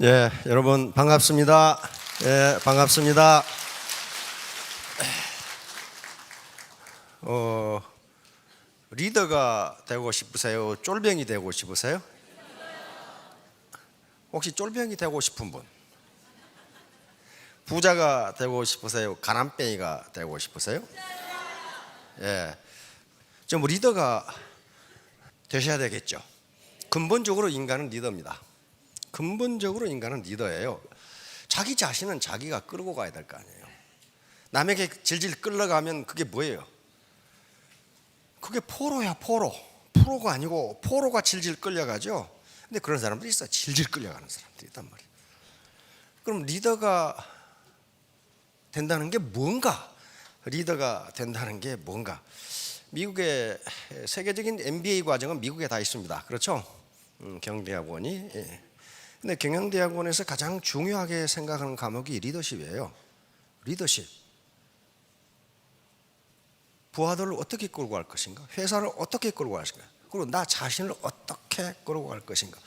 예, 여러분 반갑습니다. 예, 반갑습니다. 리더가 되고 싶으세요? 쫄병이 되고 싶으세요? 혹시 쫄병이 되고 싶은 분? 부자가 되고 싶으세요? 가난뱅이가 되고 싶으세요? 예, 좀 리더가 되셔야 되겠죠. 근본적으로 인간은 리더입니다. 근본적으로 인간은 리더예요. 자기 자신은 자기가 끌고 가야 될 거 아니에요. 남에게 질질 끌려가면 그게 뭐예요? 그게 포로야, 포로. 프로가 아니고 포로가 질질 끌려가죠. 근데 그런 사람들이 있어요. 질질 끌려가는 사람들이 있단 말이에요. 그럼 리더가 된다는 게 뭔가? 리더가 된다는 게 뭔가? 미국의 세계적인 MBA 과정은 미국에 다 있습니다. 그렇죠? 경대학원이. 예. 근데 경영대학원에서 가장 중요하게 생각하는 과목이 리더십이에요. 리더십. 부하들을 어떻게 끌고 갈 것인가? 회사를 어떻게 끌고 갈 것인가? 그리고 나 자신을 어떻게 끌고 갈 것인가?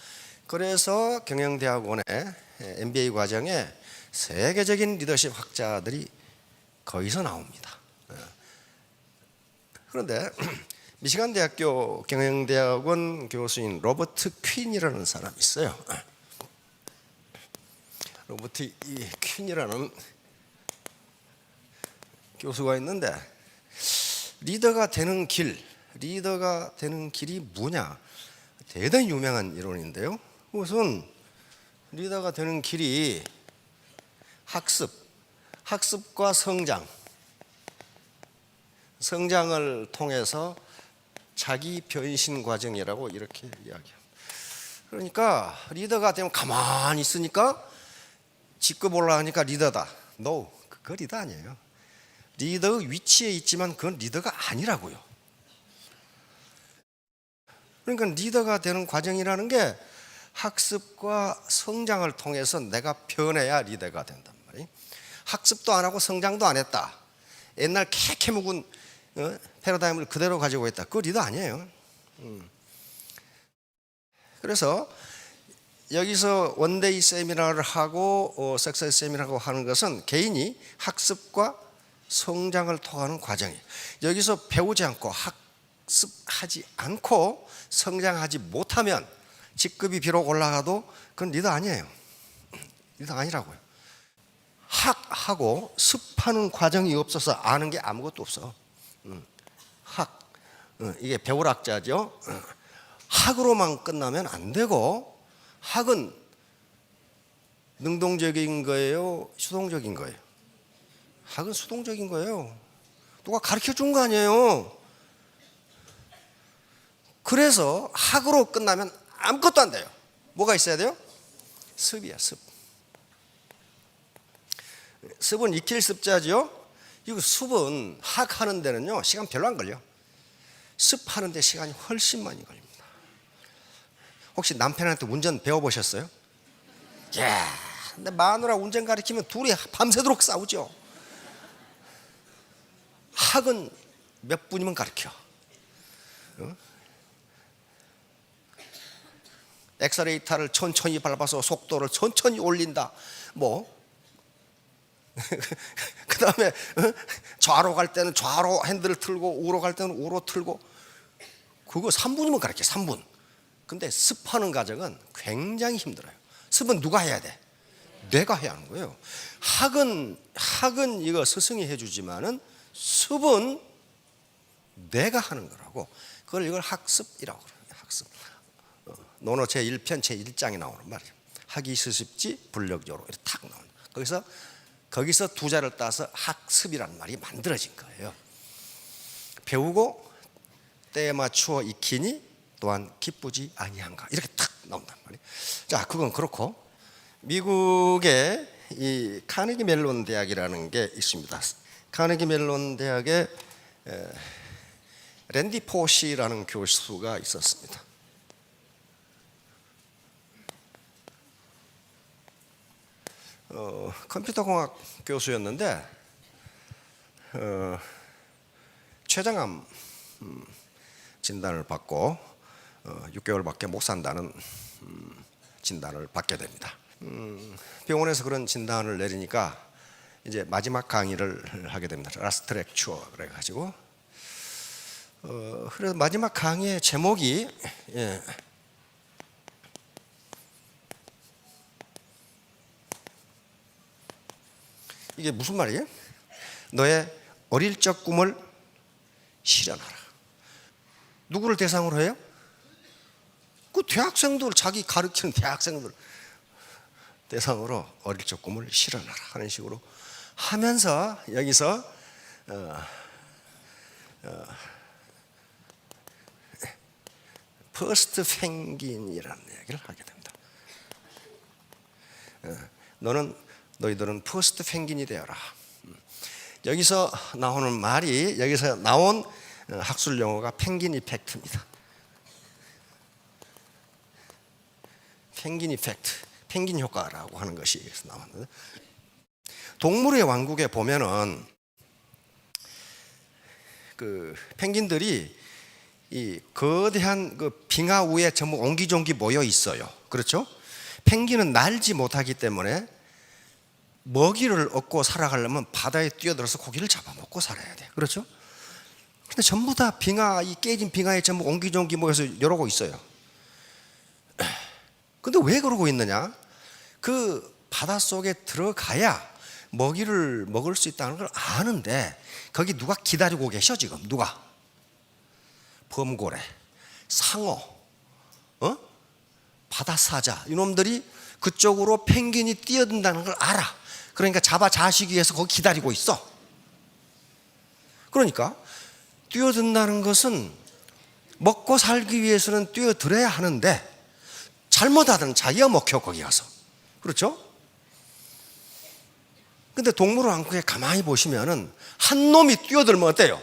그래서 경영대학원의 MBA 과정에 세계적인 리더십 학자들이 거기서 나옵니다. 그런데 미시간 대학교 경영대학원 교수인 로버트 퀸이라는 사람이 있어요. 로버트 퀸이라는 교수가 있는데 리더가 되는 길이 뭐냐? 대단히 유명한 이론인데요. 우선 리더가 되는 길이 학습과 성장을 통해서 자기 변신 과정이라고 이렇게 이야기합니다. 그러니까 리더가 되면 가만히 있으니까 직급 올라가니까 리더다. No, 그거 리더 아니에요. 리더의 위치에 있지만 그건 리더가 아니라고요. 그러니까 리더가 되는 과정이라는 게 학습과 성장을 통해서 내가 변해야 리더가 된단 말이에요. 학습도 안 하고 성장도 안 했다. 옛날 캐캐묵은 패러다임을 그대로 가지고 있다. 그거 리더 아니에요. 그래서 여기서 원데이 세미나를 하고 석세스 세미나를 하는 것은 개인이 학습과 성장을 통하는 과정이에요. 여기서 배우지 않고 학습하지 않고 성장하지 못하면 직급이 비록 올라가도 그건 리더 아니에요. 리더 아니라고요. 학하고 습하는 과정이 없어서 아는 게 아무것도 없어. 이게 배울학자죠. 학으로만 끝나면 안 되고 학은 능동적인 거예요? 수동적인 거예요? 학은 수동적인 거예요. 누가 가르쳐 준 거 아니에요. 그래서 학으로 끝나면 아무것도 안 돼요. 뭐가 있어야 돼요? 습이야, 습. 습은 익힐 습자죠. 이거 습은 학하는 데는요 시간 별로 안 걸려. 습하는 데 시간이 훨씬 많이 걸립니다. 혹시 남편한테 운전 배워보셨어요? 예. 근데 마누라 운전 가르치면 둘이 밤새도록 싸우죠. 학은 몇 분이면 가르쳐. 엑셀레이터를 천천히 밟아서 속도를 천천히 올린다. 그 다음에 좌로 갈 때는 좌로 핸들을 틀고 우로 갈 때는 우로 틀고 그거 3분이면 가르쳐. 3분. 근데 습하는 과정은 굉장히 힘들어요. 습은 누가 해야 돼? 내가 해야 하는 거예요. 학은 이거 스승이 해주지만은 습은 내가 하는 거라고. 이걸 학습이라고 그래요. 학습. 논어 제1편 제1장에 나오는 말이에요. 학이 스습지 불력조로 이렇게 탁 나옵니다. 거기서 두 자를 따서 학습이라는 말이 만들어진 거예요. 배우고 때에 맞추어 익히니 또한 기쁘지 아니한가 이렇게 탁 나온단 말이에요. 자, 그건 그렇고 미국의 이 카네기 멜론 대학이라는 게 있습니다. 카네기 멜론 대학에 랜디 포시라는 교수가 있었습니다. 컴퓨터공학 교수였는데 췌장암 진단을 받고 6개월밖에 못 산다는 진단을 받게 됩니다. 병원에서 그런 진단을 내리니까 이제 마지막 강의를 하게 됩니다. 라스트 렉처 그래가지고 그래서 마지막 강의의 제목이 이게 무슨 말이에요? 너의 어릴 적 꿈을 실현하라. 누구를 대상으로 해요? 그 대학생들, 자기 가르치는 대학생들 대상으로 어릴 적 꿈을 실현하라 하는 식으로 하면서 여기서 퍼스트 펭귄이라는 얘기를 하게 됩니다. 너희들은 퍼스트 펭귄이 되어라. 여기서 나오는 말이, 여기서 나온 학술 용어가 펭귄 이펙트입니다. 펭귄 이펙트, 펭귄 효과라고 하는 것이 여기서 나왔는데, 동물의 왕국에 보면은 그 펭귄들이 이 거대한 그 빙하 위에 전부 옹기종기 모여 있어요. 그렇죠? 펭귄은 날지 못하기 때문에 먹이를 얻고 살아가려면 바다에 뛰어들어서 고기를 잡아먹고 살아야 돼요. 그렇죠? 근데 전부 다 이 깨진 빙하에 전부 옹기종기 모여서 이러고 있어요. 근데 왜 그러고 있느냐? 그 바닷속에 들어가야 먹이를 먹을 수 있다는 걸 아는데 거기 누가 기다리고 계셔 지금? 누가? 범고래, 상어, 바다사자, 이놈들이 그쪽으로 펭귄이 뛰어든다는 걸 알아. 그러니까 잡아 자시기 위해서 거기 기다리고 있어. 그러니까 뛰어든다는 것은 먹고 살기 위해서는 뛰어들어야 하는데 잘못하든 자기가 먹혀 거기 가서. 그렇죠? 근데 동물원왕국에 가만히 보시면은 한 놈이 뛰어들면 어때요?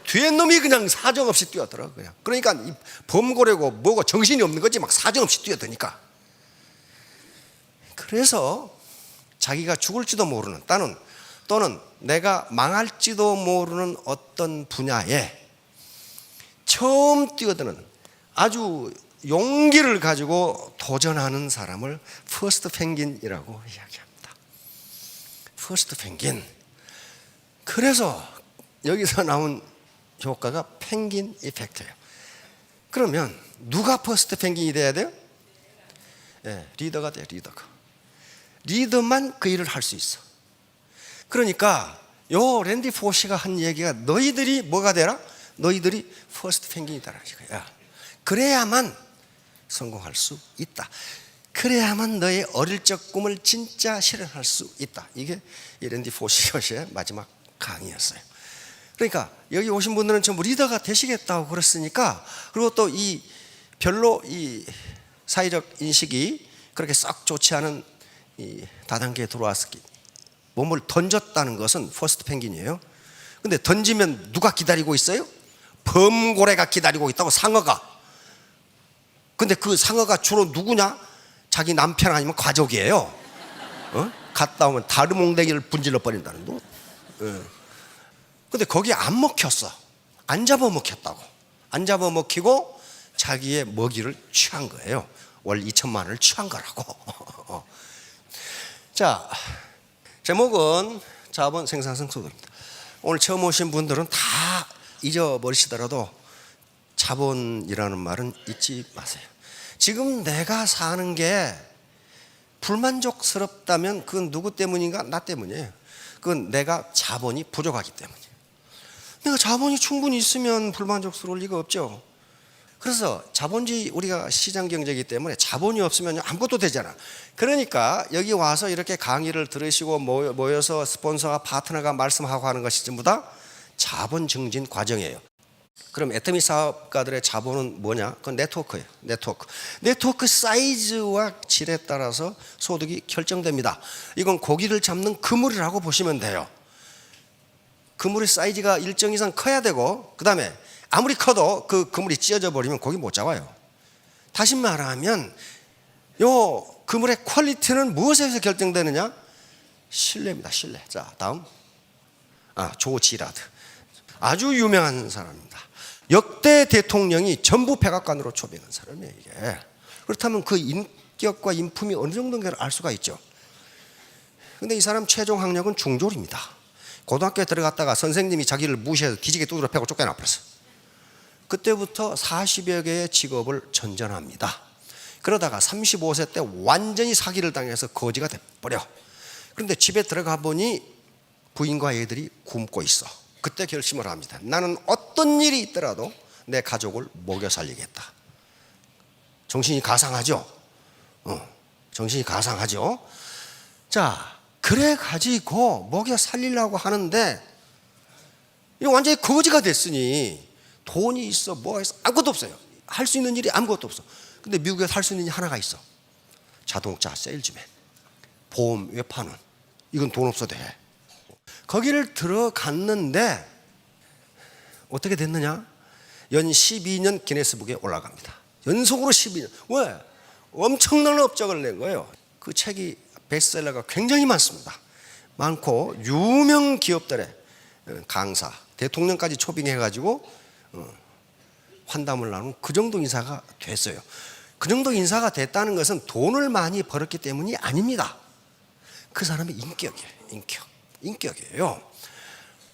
뒤에 놈이 그냥 사정없이 뛰어들어 그냥. 그러니까 이 범고래고 뭐고 정신이 없는 거지 막 사정없이 뛰어드니까. 그래서 자기가 죽을지도 모르는 또는 내가 망할지도 모르는 어떤 분야에 처음 뛰어드는 아주 용기를 가지고 도전하는 사람을 퍼스트 펭귄이라고 이야기합니다. 퍼스트 펭귄. 그래서 여기서 나온 효과가 펭귄 이펙트예요. 그러면 누가 퍼스트 펭귄이 돼야 돼요? 리더가 돼요. 리더만 그 일을 할 수 있어. 그러니까 요 랜디 포시가 한 얘기가 너희들이 뭐가 되라? 너희들이 퍼스트 펭귄이 되라 이거야. 그래야만 성공할 수 있다. 그래야만 너의 어릴 적 꿈을 진짜 실현할 수 있다. 이게 이 랜디 포시의 마지막 강의였어요. 그러니까 여기 오신 분들은 전부 리더가 되시겠다고 그랬으니까, 그리고 또 이 별로 이 사회적 인식이 그렇게 썩 좋지 않은 이 다단계에 들어왔기, 몸을 던졌다는 것은 퍼스트 펭귄이에요. 근데 던지면 누가 기다리고 있어요? 범고래가 기다리고 있다고, 상어가. 근데 그 상어가 주로 누구냐? 자기 남편 아니면 가족이에요. 갔다 오면 다르몽댕이를 분질러 버린다는 거. 근데 거기 안 먹혔어. 안 잡아먹혔다고. 안 잡아먹히고 자기의 먹이를 취한 거예요. 월 2천만 원을 취한 거라고. 자, 제목은 자본 생산성 소득입니다. 오늘 처음 오신 분들은 다 잊어버리시더라도 자본이라는 말은 잊지 마세요. 지금 내가 사는 게 불만족스럽다면 그건 누구 때문인가? 나 때문이에요. 그건 내가 자본이 부족하기 때문이에요. 내가 자본이 충분히 있으면 불만족스러울 리가 없죠. 그래서 자본주의, 우리가 시장 경제이기 때문에 자본이 없으면 아무것도 되잖아. 그러니까 여기 와서 이렇게 강의를 들으시고 모여서 스폰서와 파트너가 말씀하고 하는 것이 전부 다 자본 증진 과정이에요. 그럼 애터미 사업가들의 자본은 뭐냐? 그건 네트워크예요. 네트워크 사이즈와 질에 따라서 소득이 결정됩니다. 이건 고기를 잡는 그물이라고 보시면 돼요. 그물의 사이즈가 일정 이상 커야 되고, 그 다음에 아무리 커도 그 그물이 찢어져 버리면 고기 못 잡아요. 다시 말하면 요 그물의 퀄리티는 무엇에서 결정되느냐? 신뢰입니다. 신뢰. 자, 다음. 조 지라드. 아주 유명한 사람입니다. 역대 대통령이 전부 백악관으로 초빙한 사람이에요, 이게. 그렇다면 그 인격과 인품이 어느 정도인가를 알 수가 있죠. 근데 이 사람 최종 학력은 중졸입니다. 고등학교에 들어갔다가 선생님이 자기를 무시해서 기지개 두드려 패고 쫓겨나 버렸어. 그때부터 40여 개의 직업을 전전합니다. 그러다가 35세 때 완전히 사기를 당해서 거지가 돼버려. 그런데 집에 들어가 보니 부인과 애들이 굶고 있어. 그때 결심을 합니다. 나는 어떤 일이 있더라도 내 가족을 먹여 살리겠다. 정신이 가상하죠? 정신이 가상하죠? 자, 그래 가지고 먹여 살리려고 하는데 이거 완전히 거지가 됐으니 돈이 있어 뭐가 있어 아무것도 없어요. 할 수 있는 일이 아무것도 없어. 근데 미국에 할 수 있는 일이 하나가 있어. 자동차 세일즈맨, 보험 외판원. 이건 돈 없어도 해. 거기를 들어갔는데 어떻게 됐느냐? 연 12년 기네스북에 올라갑니다. 연속으로 12년. 왜? 엄청난 업적을 낸 거예요. 그 책이 베스트셀러가 굉장히 많습니다. 많고 유명 기업들의 강사, 대통령까지 초빙해가지고 환담을 나누는 그 정도 인사가 됐어요. 그 정도 인사가 됐다는 것은 돈을 많이 벌었기 때문이 아닙니다. 그 사람의 인격이에요. 인격이에요.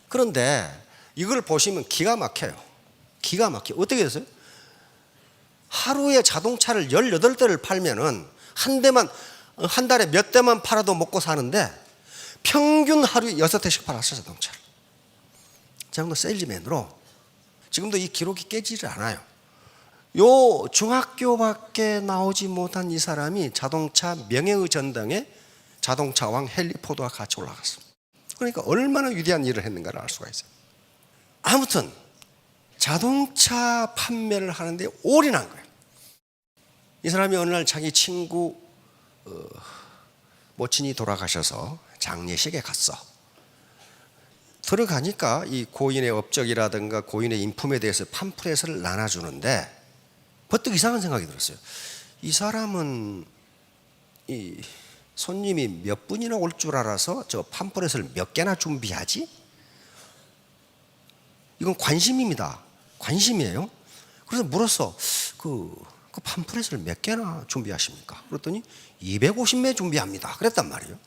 그런데 이걸 보시면 기가 막혀요. 기가 막혀. 어떻게 됐어요? 하루에 자동차를 18대를 팔면은 한 달에 몇 대만 팔아도 먹고 사는데 평균 하루에 6대씩 팔았어요, 자동차를. 정도 세일즈맨으로. 지금도 이 기록이 깨지질 않아요. 요 중학교밖에 나오지 못한 이 사람이 자동차 명예의 전당에 자동차 왕 헨리 포드와 같이 올라갔습니다. 그러니까 얼마나 위대한 일을 했는가를 알 수가 있어요. 아무튼 자동차 판매를 하는데 올인한 거예요. 이 사람이 어느 날 자기 친구 모친이 돌아가셔서 장례식에 갔어. 들어가니까 이 고인의 업적이라든가 고인의 인품에 대해서 팜프렛을 나눠주는데 버뜩 이상한 생각이 들었어요. 이 사람은 이 손님이 몇 분이나 올 줄 알아서 저 팜프렛을 몇 개나 준비하지? 이건 관심입니다. 관심이에요. 그래서 물었어. 그 팜프렛을 몇 개나 준비하십니까? 그랬더니 250매 준비합니다. 그랬단 말이에요.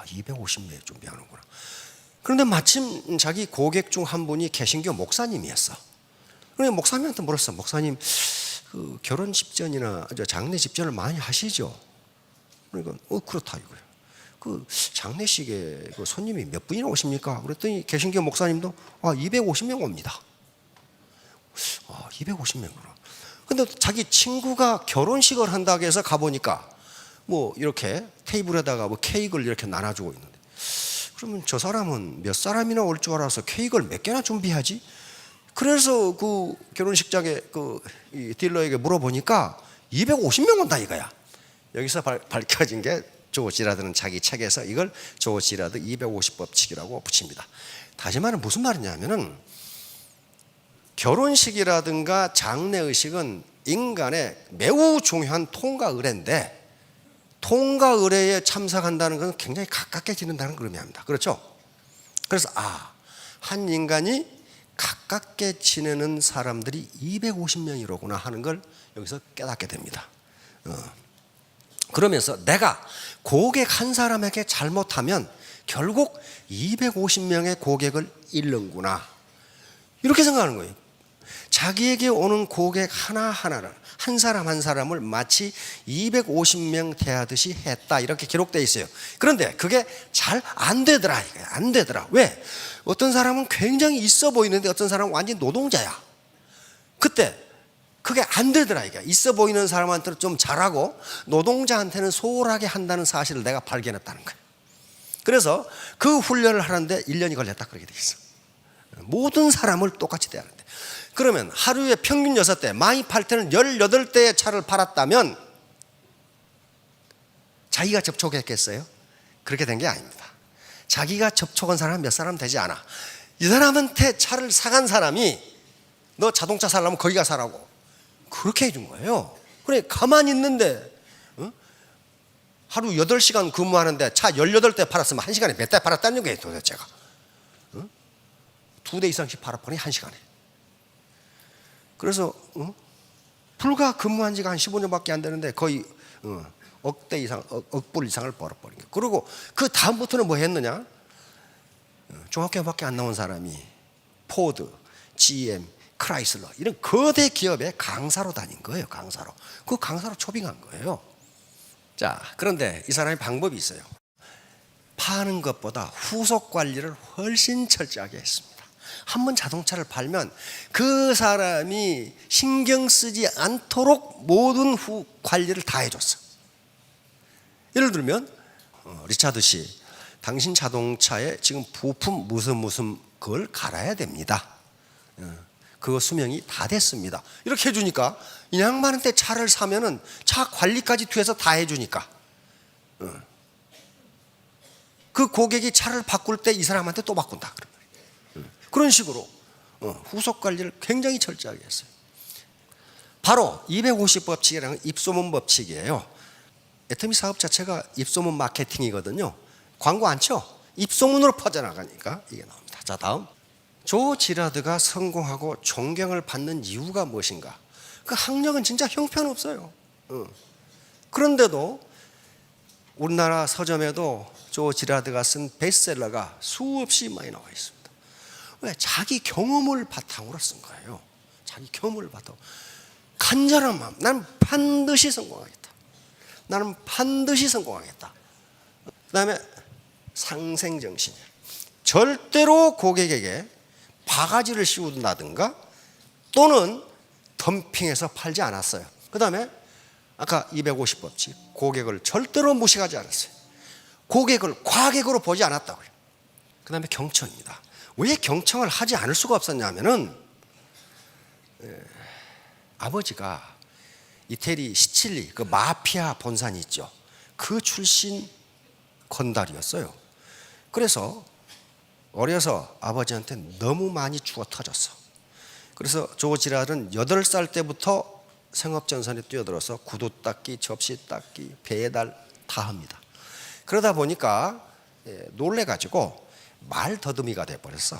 250매 준비하는구나. 그런데 마침 자기 고객 중 한 분이 개신교 목사님이었어. 그러니까 목사님한테 물었어. 목사님, 그 결혼 집전이나 장례 집전을 많이 하시죠? 그러니까 그렇다 이거예요. 그 장례식에 그 손님이 몇 분이나 오십니까? 그랬더니 개신교 목사님도 250명 옵니다. 250명구나. 근데 자기 친구가 결혼식을 한다고 해서 가보니까 뭐 이렇게 테이블에다가 뭐 케이크를 이렇게 나눠주고 있는데, 그러면 저 사람은 몇 사람이나 올 줄 알아서 케이크를 몇 개나 준비하지? 그래서 그 결혼식장에 이 딜러에게 물어보니까 250명 온다 이거야. 여기서 밝혀진 게 조 지라드는 자기 책에서 이걸 조 지라드 250법칙이라고 붙입니다. 다시 말하면 무슨 말이냐면은 결혼식이라든가 장례의식은 인간의 매우 중요한 통과 의례인데, 통과 의례에 참석한다는 것은 굉장히 가깝게 지낸다는 그런 의미입니다. 그렇죠? 그래서 한 인간이 가깝게 지내는 사람들이 250명이로구나 하는 걸 여기서 깨닫게 됩니다. 그러면서 내가 고객 한 사람에게 잘못하면 결국 250명의 고객을 잃는구나, 이렇게 생각하는 거예요. 자기에게 오는 고객 하나하나를, 한 사람 한 사람을 마치 250명 대하듯이 했다, 이렇게 기록되어 있어요. 그런데 그게 잘 안 되더라 이거야. 안 되더라. 왜? 어떤 사람은 굉장히 있어 보이는데 어떤 사람은 완전히 노동자야. 그때 그게 안 되더라 이게. 있어 보이는 사람한테는 좀 잘하고 노동자한테는 소홀하게 한다는 사실을 내가 발견했다는 거예요. 그래서 그 훈련을 하는데 1년이 걸렸다, 그렇게 돼 있어. 모든 사람을 똑같이 대하는데. 그러면 하루에 평균 6대, 많이 팔 때는 18대의 차를 팔았다면 자기가 접촉했겠어요? 그렇게 된 게 아닙니다. 자기가 접촉한 사람은 몇 사람 되지 않아. 이 사람한테 차를 사간 사람이 너 자동차 살려면 거기 가 사라고 그렇게 해준 거예요. 그래, 가만히 있는데 하루 8시간 근무하는데 차 18대 팔았으면 1시간에 몇 대 팔았다는 거예요 도대체가. 2대 이상씩 팔아버리니 1시간에. 그래서 불과 근무한 지가 한 15년밖에 안 되는데 거의 억대 이상, 억불 이상을 벌어버린 거예요. 그리고 그 다음부터는 뭐 했느냐? 중학교밖에 안 나온 사람이 포드, GM, 크라이슬러 이런 거대 기업의 강사로 다닌 거예요. 강사로. 그 강사로 초빙한 거예요. 자, 그런데 이 사람이 방법이 있어요. 파는 것보다 후속 관리를 훨씬 철저하게 했습니다. 한번 자동차를 팔면 그 사람이 신경 쓰지 않도록 모든 관리를 다 해줬어. 예를 들면 리차드 씨, 당신 자동차에 지금 부품 무슨 그걸 갈아야 됩니다. 그거 수명이 다 됐습니다. 이렇게 해주니까 이 양반한테 차를 사면은 차 관리까지 뒤에서 다 해주니까 그 고객이 차를 바꿀 때 이 사람한테 또 바꾼다. 그런 식으로 후속 관리를 굉장히 철저하게 했어요. 바로 250법칙이라는 입소문 법칙이에요. 애터미 사업 자체가 입소문 마케팅이거든요. 광고 안 쳐. 입소문으로 퍼져나가니까 이게 나옵니다. 자, 다음. 조 지라드가 성공하고 존경을 받는 이유가 무엇인가? 그 학력은 진짜 형편없어요. 그런데도 우리나라 서점에도 조 지라드가 쓴 베스트셀러가 수없이 많이 나와 있습니다. 왜? 자기 경험을 바탕으로 쓴 거예요. 자기 경험을 바탕으로. 간절한 마음. 나는 반드시 성공하겠다. 나는 반드시 성공하겠다. 그 다음에 상생정신이에요. 절대로 고객에게 바가지를 씌운다든가 또는 덤핑해서 팔지 않았어요. 그 다음에 아까 250법칙, 고객을 절대로 무시하지 않았어요. 고객을 과객으로 보지 않았다고요. 그 다음에 경청입니다. 왜 경청을 하지 않을 수가 없었냐면은 아버지가 이태리 시칠리 그 마피아 본산이 있죠. 그 출신 건달이었어요. 그래서 어려서 아버지한테 너무 많이 죽어 터졌어. 그래서 조 지라드는 8살 때부터 생업전선에 뛰어들어서 구두 닦기, 접시 닦기, 배달 다 합니다. 그러다 보니까 놀래가지고 말 더듬이가 돼버렸어.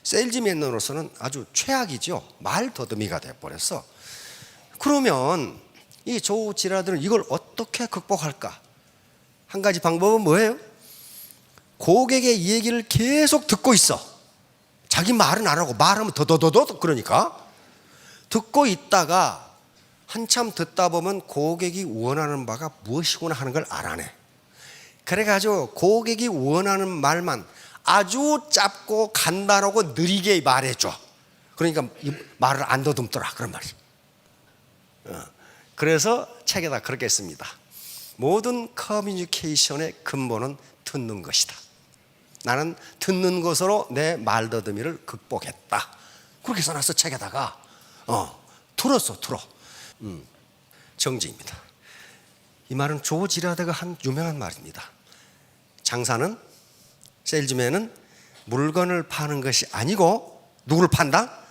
세일즈맨으로서는 아주 최악이죠. 말 더듬이가 돼버렸어. 그러면 이 조 지라드는 이걸 어떻게 극복할까? 한 가지 방법은 뭐예요? 고객의 얘기를 계속 듣고 있어. 자기 말은 안 하고 말하면 더더더더 그러니까 듣고 있다가 한참 듣다 보면 고객이 원하는 바가 무엇이구나 하는 걸 알아내. 그래가지고 고객이 원하는 말만 아주 짧고 간단하고 느리게 말해줘. 그러니까 이 말을 안 더듬더라 그런 말이. 그래서 책에다 그렇게 씁니다. 모든 커뮤니케이션의 근본은 듣는 것이다. 나는 듣는 것으로 내 말더듬이를 극복했다. 그렇게 써놨어 책에다가. 들었어. 정지입니다. 이 말은 조 지라드가 한 유명한 말입니다. 장사는, 세일즈맨은 물건을 파는 것이 아니고 누구를 판다?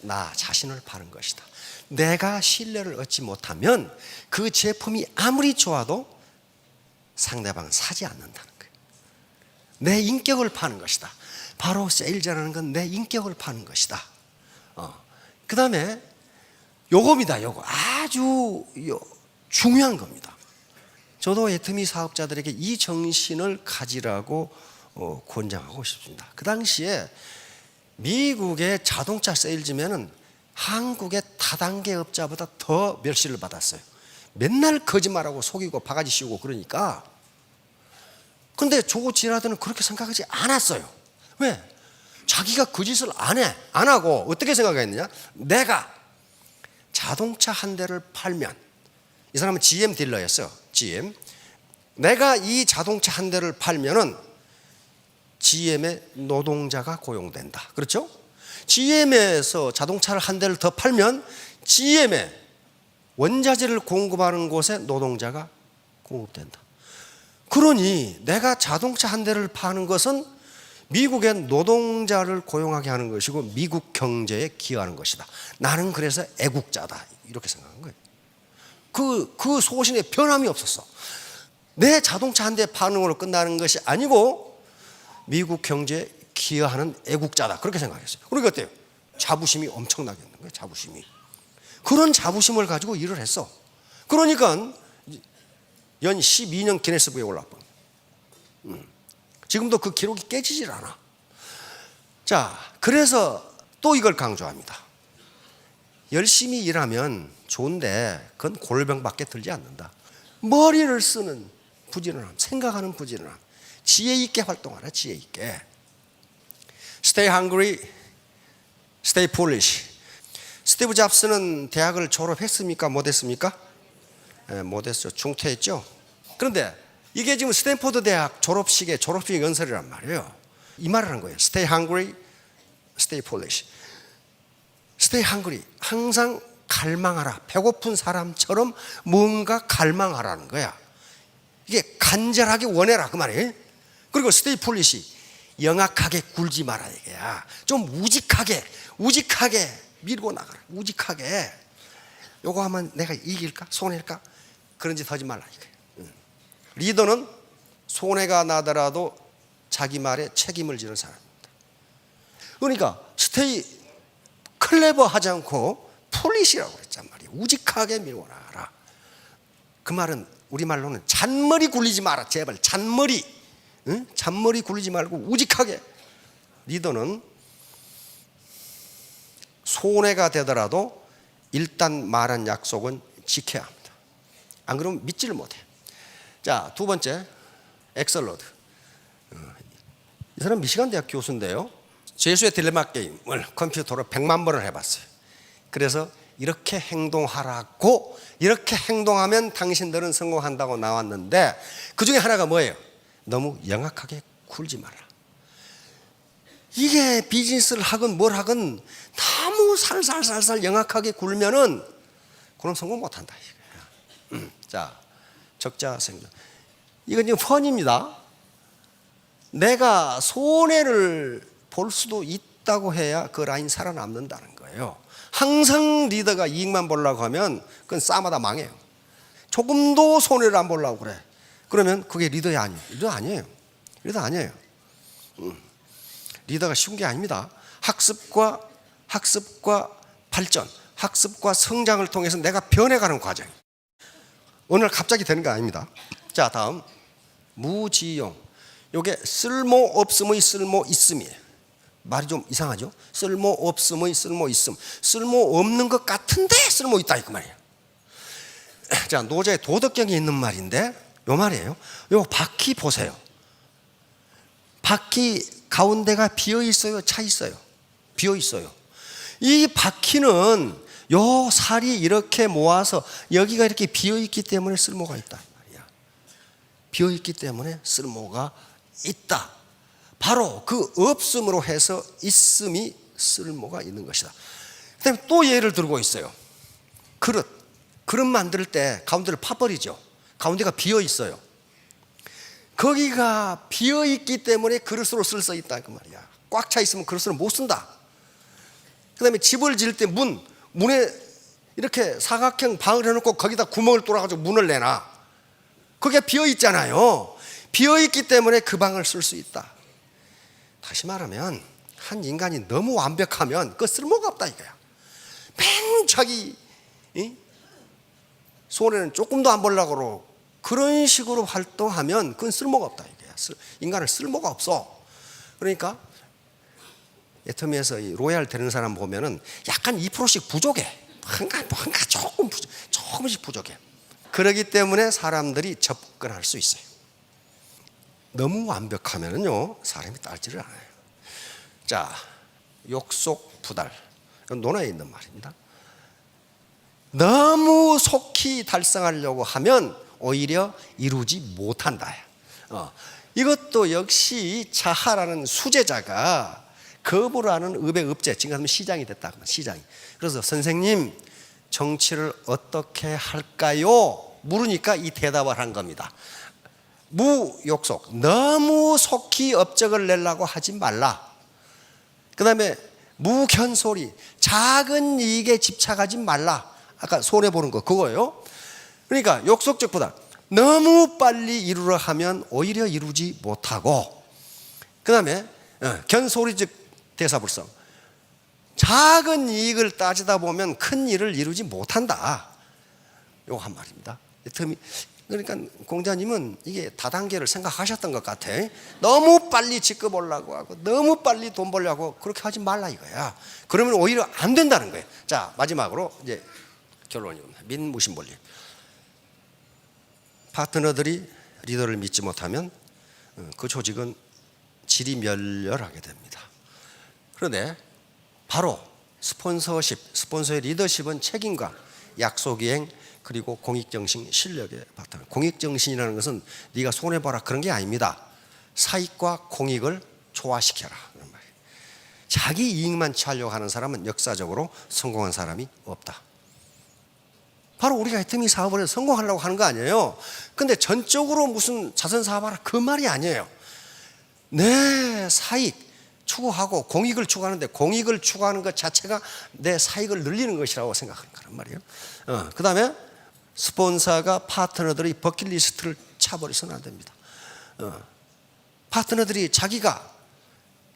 나 자신을 파는 것이다. 내가 신뢰를 얻지 못하면 그 제품이 아무리 좋아도 상대방은 사지 않는다는 거예요. 내 인격을 파는 것이다. 바로 세일즈라는 건 내 인격을 파는 것이다. 그 다음에 요겁니다. 요거 아주 중요한 겁니다. 저도 애터미 사업자들에게 이 정신을 가지라고 권장하고 싶습니다. 그 당시에 미국의 자동차 세일즈맨은 한국의 다단계 업자보다 더 멸시를 받았어요. 맨날 거짓말하고 속이고 바가지 씌우고 그러니까. 근데 조 지라드는 그렇게 생각하지 않았어요. 왜? 자기가 그 짓을 안 하고 어떻게 생각했느냐? 내가 자동차 한 대를 팔면, 이 사람은 GM 딜러였어요. GM. 내가 이 자동차 한 대를 팔면은 GM의 노동자가 고용된다. 그렇죠? GM에서 자동차를 한 대를 더 팔면 GM의 원자재를 공급하는 곳에 노동자가 공급된다. 그러니 내가 자동차 한 대를 파는 것은 미국의 노동자를 고용하게 하는 것이고 미국 경제에 기여하는 것이다. 나는 그래서 애국자다. 이렇게 생각한 거예요. 그 소신에 변함이 없었어. 내 자동차 한 대 파는 걸로 끝나는 것이 아니고 미국 경제에 기여하는 애국자다. 그렇게 생각했어요. 그러니까 어때요? 자부심이 엄청나게 있는 거예요. 자부심이. 그런 자부심을 가지고 일을 했어. 그러니까 연 12년 기네스북에 올라왔고, 지금도 그 기록이 깨지질 않아. 자, 그래서 또 이걸 강조합니다. 열심히 일하면 좋은데 그건 골병밖에 들지 않는다. 머리를 쓰는 부지런함, 생각하는 부지런함, 지혜 있게 활동하라. 지혜 있게. Stay hungry, stay foolish. 스티브 잡스는 대학을 졸업했습니까? 못했습니까? 네, 못했죠. 중퇴했죠. 그런데 이게 지금 스탠포드 대학 졸업식 연설이란 말이에요. 이 말을 한 거예요. Stay hungry, stay foolish. Stay hungry. 항상 갈망하라. 배고픈 사람처럼 뭔가 갈망하라는 거야. 이게 간절하게 원해라 그 말이에요. 그리고 stay foolish. 영악하게 굴지 마라 이게야. 좀 우직하게 밀고 나가라. 우직하게. 요거 하면 내가 이길까? 손해일까? 그런 짓 하지 말라 이거예요. 리더는 손해가 나더라도 자기 말에 책임을 지는 사람입니다. 그러니까 스테이 클레버 하지 않고 폴리시라고 그랬단 말이에요. 우직하게 밀고 나가라. 그 말은 우리말로는 잔머리 굴리지 마라. 제발 잔머리. 응? 잔머리 굴리지 말고 우직하게. 리더는 손해가 되더라도 일단 말한 약속은 지켜야 합니다. 안 그러면 믿지를 못해. 자, 두 번째, 엑설러드. 이 사람 미시간 대학 교수인데요. 죄수의 딜레마 게임을 컴퓨터로 100만 번을 해봤어요. 그래서 이렇게 행동하라고, 이렇게 행동하면 당신들은 성공한다고 나왔는데 그 중에 하나가 뭐예요? 너무 영악하게 굴지 마라. 이게 비즈니스를 하건 뭘 하건 너무 살살살살 영악하게 굴면은 그럼 성공 못한다. 자, 적자 생존. 이건 지금 펀입니다. 내가 손해를 볼 수도 있다고 해야 그 라인 살아남는다는 거예요. 항상 리더가 이익만 보려고 하면 그건 싸마다 망해요. 조금도 손해를 안 보려고 그래. 그러면 그게 리더야 아니에요. 리더 아니에요. 리더가 쉬운 게 아닙니다. 학습과 발전, 학습과 성장을 통해서 내가 변해가는 과정. 오늘 갑자기 되는 게 아닙니다. 자, 다음 무지용. 이게 쓸모 없음의 쓸모 있음이에요. 말이 좀 이상하죠? 쓸모 없음의 쓸모 있음. 쓸모 없는 것 같은데 쓸모 있다 그 말이에요. 자, 노자의 도덕경에 있는 말인데 요 말이에요. 요 바퀴 보세요. 바퀴 가운데가 비어 있어요, 차 있어요? 비어 있어요. 이 바퀴는 요 살이 이렇게 모아서 여기가 이렇게 비어 있기 때문에 쓸모가 있다 말이야. 비어 있기 때문에 쓸모가 있다. 바로 그 없음으로 해서 있음이 쓸모가 있는 것이다. 그다음에 또 예를 들고 있어요. 그릇 만들 때 가운데를 파버리죠. 가운데가 비어 있어요. 거기가 비어 있기 때문에 그릇으로 쓸 수 있다 그 말이야. 꽉 차 있으면 그릇으로 못 쓴다. 그다음에 집을 지을 때 문에 이렇게 사각형 방을 해놓고 거기다 구멍을 뚫어가지고 문을 내놔. 거기가 비어 있잖아요. 비어 있기 때문에 그 방을 쓸 수 있다. 다시 말하면 한 인간이 너무 완벽하면 그 쓸모가 없다 이거야. 맨 자기 손에는 조금도 안 보려고 그러고 그런 식으로 활동하면 그건 쓸모가 없다 이거야. 인간은 쓸모가 없어. 그러니까 애터미에서 이 로얄 되는 사람 보면은 약간 2%씩 부족해. 뭔가 조금씩 부족해. 그렇기 때문에 사람들이 접근할 수 있어요. 너무 완벽하면은요 사람이 따르지를 않아요. 자, 욕속 부달. 이건 논어에 있는 말입니다. 너무 속히 달성하려고 하면 오히려 이루지 못한다. 이것도 역시 자하라는 수제자가 거부라는 읍의 읍제, 지금 하면 시장이 됐다. 시장이. 그래서 선생님 정치를 어떻게 할까요? 물으니까 이 대답을 한 겁니다. 무욕속, 너무 속히 업적을 내려고 하지 말라. 그 다음에 무견소리, 작은 이익에 집착하지 말라. 아까 손해보는 거 그거예요. 그러니까 욕속적보다 너무 빨리 이루려 하면 오히려 이루지 못하고, 그 다음에 견소리적 대사불성, 작은 이익을 따지다 보면 큰 일을 이루지 못한다. 요거 한 말입니다. 그러니까 공자님은 이게 다단계를 생각하셨던 것 같아. 너무 빨리 직급 올라고 하고 너무 빨리 돈 벌려고 그렇게 하지 말라 이거야. 그러면 오히려 안 된다는 거예요. 자, 마지막으로 이제 결론입니다. 민무신본리. 파트너들이 리더를 믿지 못하면 그 조직은 질이 멸렬하게 됩니다. 그런데 바로 스폰서의 리더십은 책임감, 약속이행, 그리고 공익정신, 실력의 바탕. 공익정신이라는 것은 네가 손해봐라 그런 게 아닙니다. 사익과 공익을 조화시켜라 그런 말이에요. 자기 이익만 취하려고 하는 사람은 역사적으로 성공한 사람이 없다. 바로 우리가 애터미 사업을 해서 성공하려고 하는 거 아니에요. 근데 전적으로 무슨 자선 사업하라 그 말이 아니에요. 내 사익 추구하고 공익을 추구하는데 공익을 추구하는 것 자체가 내 사익을 늘리는 것이라고 생각하는 거란 말이에요. 그 다음에 스폰서가 파트너들의 버킷리스트를 차버려서는 안 됩니다. 파트너들이 자기가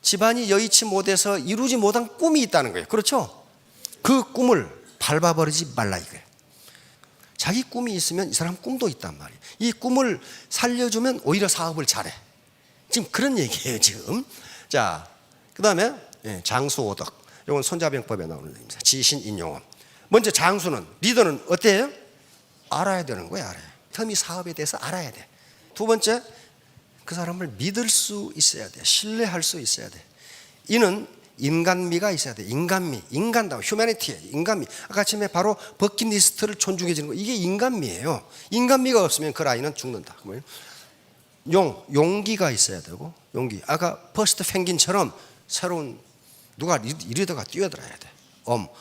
집안이 여의치 못해서 이루지 못한 꿈이 있다는 거예요. 그렇죠? 그 꿈을 밟아버리지 말라 이거예요. 자기 꿈이 있으면 이 사람 꿈도 있단 말이에요. 이 꿈을 살려주면 오히려 사업을 잘해. 지금 그런 얘기예요 지금. 자, 그 다음에 장수오덕. 이건 손자병법에 나오는 얘기입니다. 지신인용음. 먼저 장수는, 리더는 어때요? 알아야 되는 거야. 알아요. 터미 사업에 대해서 알아야 돼. 두 번째, 그 사람을 믿을 수 있어야 돼. 신뢰할 수 있어야 돼. 이는 인간미가 있어야 돼. 인간미, 인간다움, 휴머니티, 인간미. 아까 처음에 바로 버킷리스트를 존중해주는 거. 이게 인간미예요. 인간미가 없으면 그 라인은 죽는다. 용기가 있어야 되고, 용기. 아까 퍼스트 펭귄처럼 새로운 누가 리더가 뛰어들어야 돼.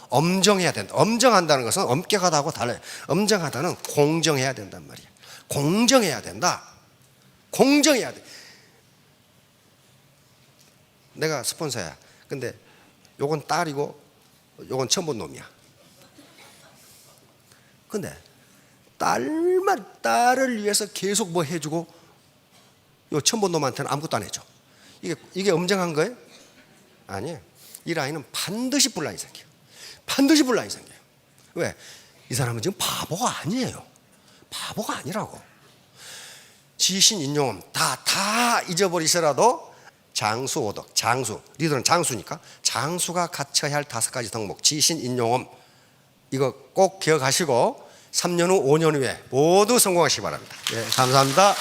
엄정해야 된다. 엄정한다는 것은 엄격하다고 달라요. 엄정하다는 공정해야 된단 말이야. 공정해야 된다. 공정해야 돼. 내가 스폰서야. 근데 요건 딸이고 요건 처음 본 놈이야. 근데 딸을 위해서 계속 뭐 해주고 요 처음 본 놈한테는 아무것도 안 해줘. 이게 엄정한 거예요? 아니에요. 이 라인은 반드시 분란이 생겨요. 반드시 분란이 생겨요. 왜? 이 사람은 지금 바보가 아니에요. 바보가 아니라고. 지신 인용음 다 잊어버리시라도 장수오덕, 장수, 리더는 장수니까 장수가 갖춰야 할 5가지 덕목, 지신 인용음 이거 꼭 기억하시고 3년 후, 5년 후에 모두 성공하시기 바랍니다. 예, 감사합니다.